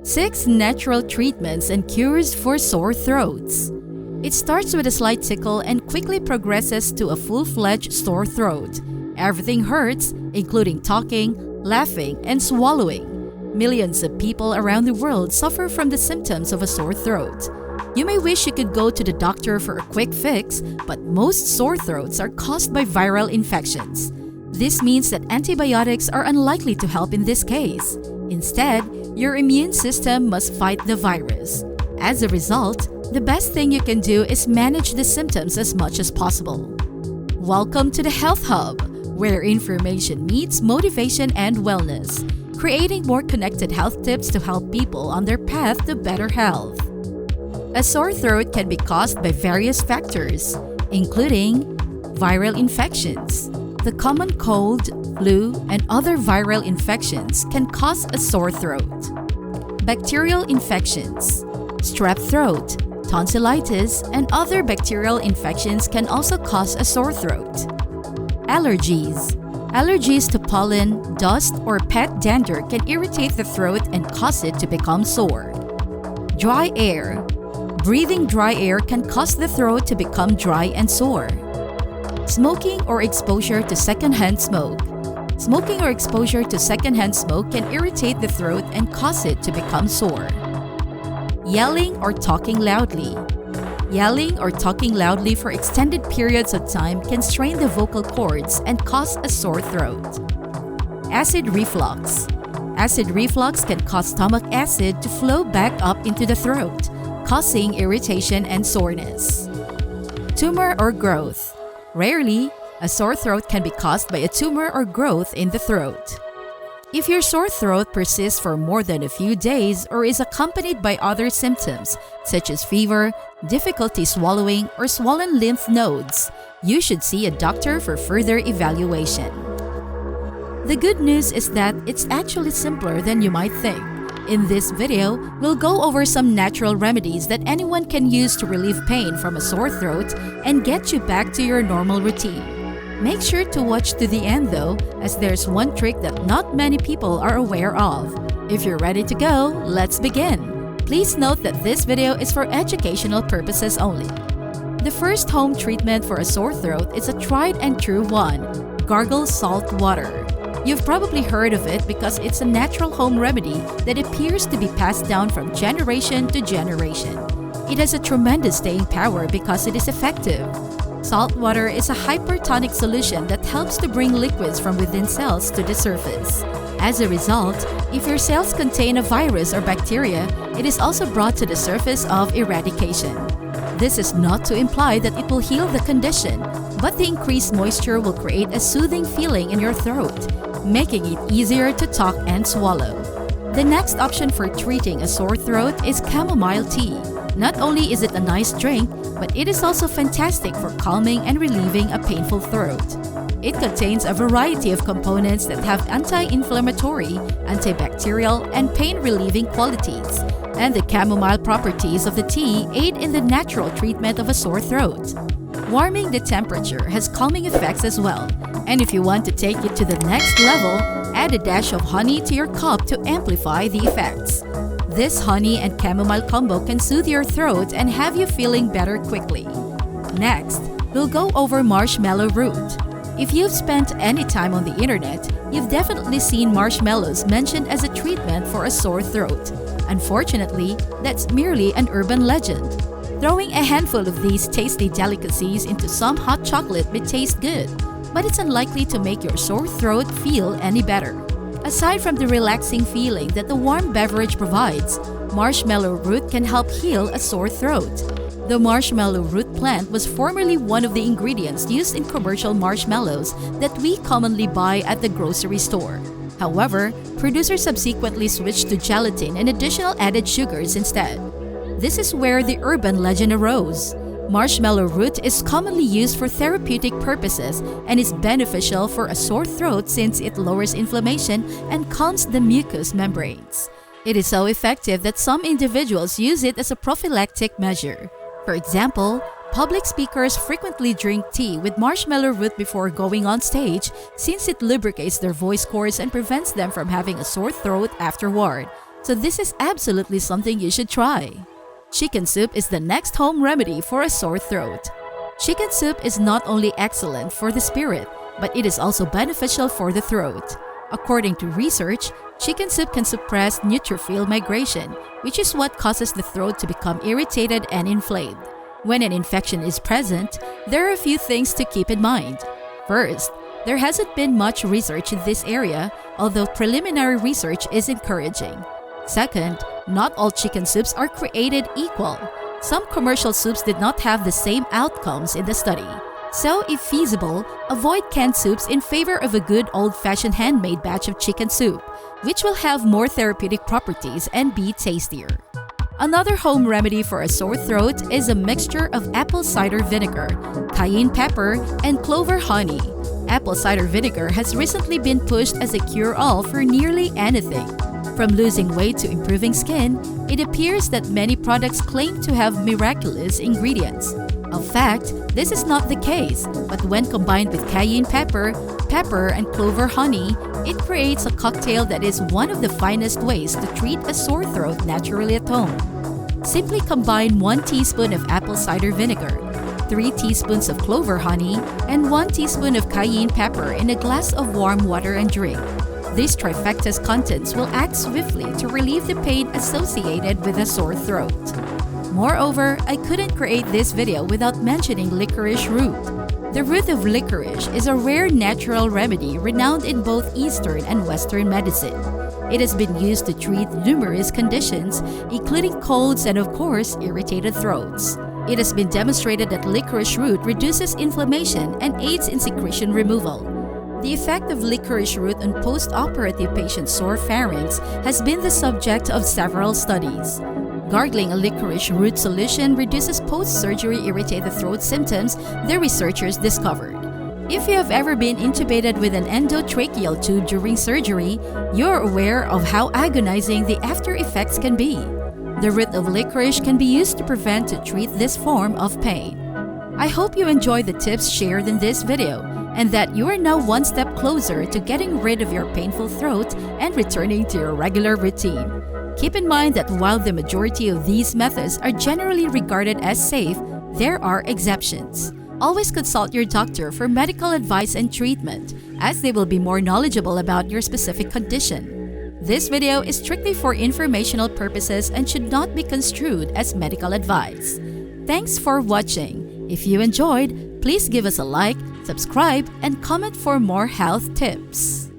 6 natural treatments and cures for sore throats. It starts with a slight tickle and quickly progresses to a full-fledged sore throat. Everything hurts, including talking, laughing, and swallowing. Millions of people around the world suffer from the symptoms of a sore throat. You may wish you could go to the doctor for a quick fix, but most sore throats are caused by viral infections. This means that antibiotics are unlikely to help in this case. Instead, your immune system must fight the virus. As a result, the best thing you can do is manage the symptoms as much as possible. Welcome to the Health Hub, where information meets motivation and wellness, creating more connected health tips to help people on their path to better health. A sore throat can be caused by various factors, including viral infections. The common cold, flu, and other viral infections can cause a sore throat. Bacterial infections, strep throat, tonsillitis, and other bacterial infections can also cause a sore throat. Allergies. Allergies to pollen, dust, or pet dander can irritate the throat and cause it to become sore. Dry air. Breathing dry air can cause the throat to become dry and sore. Smoking or exposure to secondhand smoke. Smoking or exposure to secondhand smoke can irritate the throat and cause it to become sore. Yelling or talking loudly. Yelling or talking loudly for extended periods of time can strain the vocal cords and cause a sore throat. Acid reflux. Acid reflux can cause stomach acid to flow back up into the throat, causing irritation and soreness. Tumor or growth. Rarely, a sore throat can be caused by a tumor or growth in the throat. If your sore throat persists for more than a few days or is accompanied by other symptoms, such as fever, difficulty swallowing, or swollen lymph nodes, you should see a doctor for further evaluation. The good news is that it's actually simpler than you might think. In this video, we'll go over some natural remedies that anyone can use to relieve pain from a sore throat and get you back to your normal routine. Make sure to watch to the end though, as there's one trick that not many people are aware of. If you're ready to go, let's begin. Please note that this video is for educational purposes only. The first home treatment for a sore throat is a tried and true one: gargle salt water. You've probably heard of it because it's a natural home remedy that appears to be passed down from generation to generation. It has a tremendous staying power because it is effective. Salt water is a hypertonic solution that helps to bring liquids from within cells to the surface. As a result, if your cells contain a virus or bacteria, it is also brought to the surface of eradication. This is not to imply that it will heal the condition, but the increased moisture will create a soothing feeling in your throat, making it easier to talk and swallow. The next option for treating a sore throat is chamomile tea. Not only is it a nice drink, but it is also fantastic for calming and relieving a painful throat. It contains a variety of components that have anti-inflammatory, antibacterial, and pain-relieving qualities, and the chamomile properties of the tea aid in the natural treatment of a sore throat. Warming the temperature has calming effects as well, and if you want to take it to the next level, add a dash of honey to your cup to amplify the effects. This honey and chamomile combo can soothe your throat and have you feeling better quickly. Next, we'll go over marshmallow root. If you've spent any time on the internet, you've definitely seen marshmallows mentioned as a treatment for a sore throat. Unfortunately, that's merely an urban legend. Throwing a handful of these tasty delicacies into some hot chocolate may taste good, but it's unlikely to make your sore throat feel any better. Aside from the relaxing feeling that the warm beverage provides, marshmallow root can help heal a sore throat. The marshmallow root plant was formerly one of the ingredients used in commercial marshmallows that we commonly buy at the grocery store. However, producers subsequently switched to gelatin and additional added sugars instead. This is where the urban legend arose. Marshmallow root is commonly used for therapeutic purposes and is beneficial for a sore throat since it lowers inflammation and calms the mucous membranes. It is so effective that some individuals use it as a prophylactic measure. For example, public speakers frequently drink tea with marshmallow root before going on stage since it lubricates their voice cords and prevents them from having a sore throat afterward. So this is absolutely something you should try. Chicken soup is the next home remedy for a sore throat. Chicken soup is not only excellent for the spirit, but it is also beneficial for the throat. According to research, chicken soup can suppress neutrophil migration, which is what causes the throat to become irritated and inflamed. When an infection is present, there are a few things to keep in mind. First, there hasn't been much research in this area, although preliminary research is encouraging. Second, not all chicken soups are created equal. Some commercial soups did not have the same outcomes in the study. So, if feasible, avoid canned soups in favor of a good old-fashioned handmade batch of chicken soup, which will have more therapeutic properties and be tastier. Another home remedy for a sore throat is a mixture of apple cider vinegar, cayenne pepper, and clover honey. Apple cider vinegar has recently been pushed as a cure-all for nearly anything. From losing weight to improving skin, it appears that many products claim to have miraculous ingredients. In fact, this is not the case, but when combined with cayenne pepper, and clover honey, it creates a cocktail that is one of the finest ways to treat a sore throat naturally at home. Simply combine 1 teaspoon of apple cider vinegar, 3 teaspoons of clover honey, and 1 teaspoon of cayenne pepper in a glass of warm water and drink. This trifecta's contents will act swiftly to relieve the pain associated with a sore throat. Moreover, I couldn't create this video without mentioning licorice root. The root of licorice is a rare natural remedy renowned in both Eastern and Western medicine. It has been used to treat numerous conditions, including colds and, of course, irritated throats. It has been demonstrated that licorice root reduces inflammation and aids in secretion removal. The effect of licorice root on post-operative patients' sore pharynx has been the subject of several studies. Gargling a licorice root solution reduces post-surgery irritated throat symptoms, the researchers discovered. If you have ever been intubated with an endotracheal tube during surgery, you're aware of how agonizing the after effects can be. The root of licorice can be used to prevent to treat this form of pain. I hope you enjoyed the tips shared in this video and that you are now one step closer to getting rid of your painful throat and returning to your regular routine. Keep in mind that while the majority of these methods are generally regarded as safe, there are exceptions. Always consult your doctor for medical advice and treatment, as they will be more knowledgeable about your specific condition. This video is strictly for informational purposes and should not be construed as medical advice. Thanks for watching. If you enjoyed, please give us a like, subscribe, and comment for more health tips.